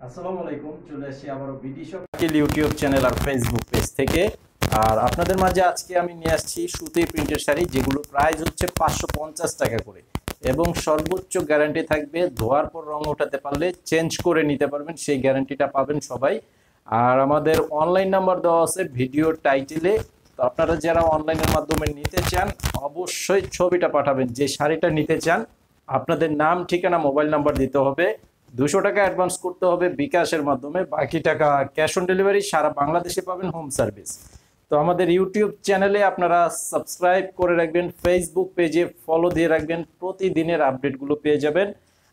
আসসালামু আলাইকুম, চলে আসি আবারও বিডি শপ ইউটিউব চ্যানেল আর ফেসবুক পেজ থেকে। আর আপনাদের মাঝে আজকে আমি নিয়ে আসছি সুতি প্রিন্টের শাড়ি, যেগুলো প্রাইস হচ্ছে 550 টাকা করে এবং সর্বোচ্চ গ্যারান্টি থাকবে। ধোয়ার পর রং ওঠাতে পারলে চেঞ্জ করে নিতে পারবেন, সেই গ্যারান্টিটা পাবেন সবাই। আর আমাদের অনলাইন নাম্বার দেওয়া আছে ভিডিও টাইটেলে। তো আপনারা যারা অনলাইনের মাধ্যমে নিতে চান অবশ্যই ছবিটা পাঠাবেন, যে শাড়িটা নিতে চান। আপনাদের নাম, ঠিকানা, মোবাইল নাম্বার দিতে হবে। 200 টাকা অ্যাডভান্স করতে হবে বিকাশের মাধ্যমে, বাকি টাকা ক্যাশ অন ডেলিভারি। সারা বাংলাদেশে পাবেন হোম সার্ভিস। তো আমাদের ইউটিউব চ্যানেলে আপনারা সাবস্ক্রাইব করে রাখবেন, ফেসবুক পেজে ফলো দিয়ে রাখবেন, প্রতিদিনের আপডেটগুলো পেয়ে যাবেন।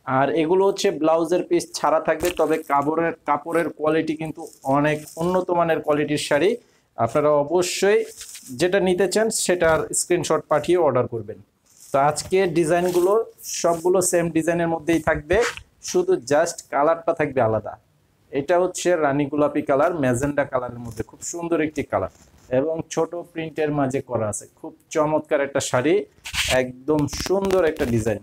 আর এগুলো হচ্ছে ব্লাউজের পিস ছাড়া থাকবে, তবে কাপড়ের কোয়ালিটি কিন্তু অনেক উন্নত মানের কোয়ালিটির শাড়ি। আপনারা অবশ্যই যেটা নিতে চান সেটার স্ক্রিনশট পাঠিয়ে অর্ডার করবেন। তো আজকে ডিজাইনগুলো সবগুলো সেম ডিজাইনের মধ্যেই থাকবে, শুধু জাস্ট কালারটা থাকবে আলাদা। এটা হচ্ছে রানী গোলাপি কালার, ম্যাজেন্ডা কালারের মধ্যে খুব সুন্দর একটি কালার এবং ছোট প্রিন্টের মাঝে করা আছে। খুব চমৎকার একটা শাড়ি, একদম সুন্দর একটা ডিজাইন।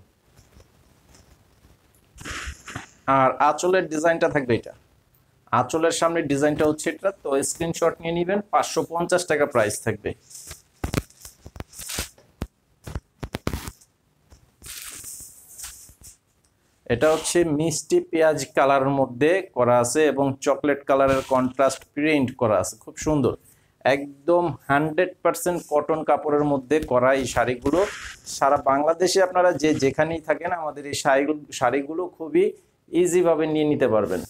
আর আঁচলের ডিজাইনটা থাকবে এটা, আঁচলের সামনে ডিজাইনটা হচ্ছে এটা। তো স্ক্রিনশট নিয়ে নেবেন, 550 টাকা প্রাইস থাকবে। এটা হচ্ছে মিষ্টি পেঁয়াজ কালারের মধ্যে করা আছে এবং চকলেট কালারের কন্ট্রাস্ট প্রিন্ট করা আছে, খুব সুন্দর। একদম 100% কটন কাপড়ের মধ্যে করা এই শাড়িগুলো। সারা বাংলাদেশে আপনারা যেখানেই থাকেন আমাদের এই শাড়িগুলো খুবই ইজিভাবে নিয়ে নিতে পারবেন।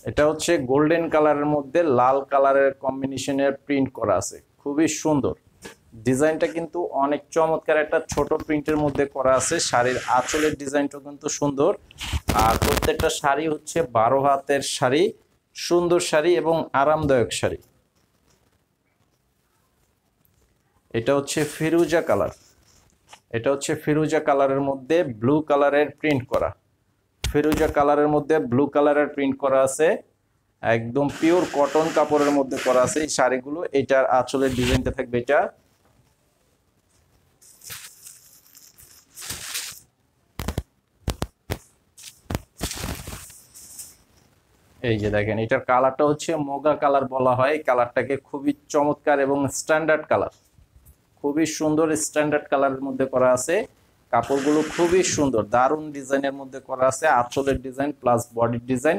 এটা হচ্ছে গোল্ডেন কালারের মধ্যে লাল কালারের কম্বিনেশনের প্রিন্ট করা আছে, খুবই সুন্দর। ডিজাইনটা কিন্তু অনেক চমৎকার, একটা ছোট প্রিন্টের মধ্যে করা আছে। শাড়ির আঁচলের ডিজাইনটা কিন্তু সুন্দর। আর প্রত্যেকটা শাড়ি হচ্ছে 12 হাতের শাড়ি, সুন্দর শাড়ি এবং আরামদায়ক শাড়ি। এটা হচ্ছে ফিরোজা কালার, এটা হচ্ছে ফিরোজা কালারের মধ্যে ব্লু কালারের প্রিন্ট করা। ফিরোজা কালারের মধ্যে ব্লু কালারের প্রিন্ট করা আছে, একদম পিওর কটন কাপড়ের মধ্যে করা আছে এই শাড়িগুলো। এটার আঁচলের ডিজাইনটা থাকবে এটা। এই যে দেখেন, এটার কালারটা হচ্ছে মোগা কালার বলা হয়। এই কালারটাকে খুবই চমৎকার এবং স্ট্যান্ডার্ড কালার, খুবই সুন্দর স্ট্যান্ডার্ড কালারের মধ্যে করা আছে। কাপড়গুলো খুবই সুন্দর, দারুণ ডিজাইনের মধ্যে করা আছে, আঁচলের ডিজাইন প্লাস বডির ডিজাইন।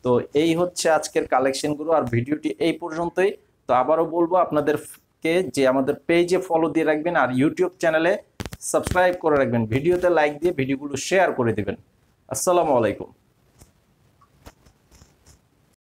তো এই হচ্ছে আজকের কালেকশনগুলো। আর ভিডিওটি এই পর্যন্তই। তো আবারও বলবো আপনাদেরকে যে আমাদের পেজে ফলো দিয়ে রাখবেন আর ইউটিউব চ্যানেলে সাবস্ক্রাইব করে রাখবেন, ভিডিওতে লাইক দিয়ে ভিডিওগুলো শেয়ার করে দিবেন। আসসালামু আলাইকুম।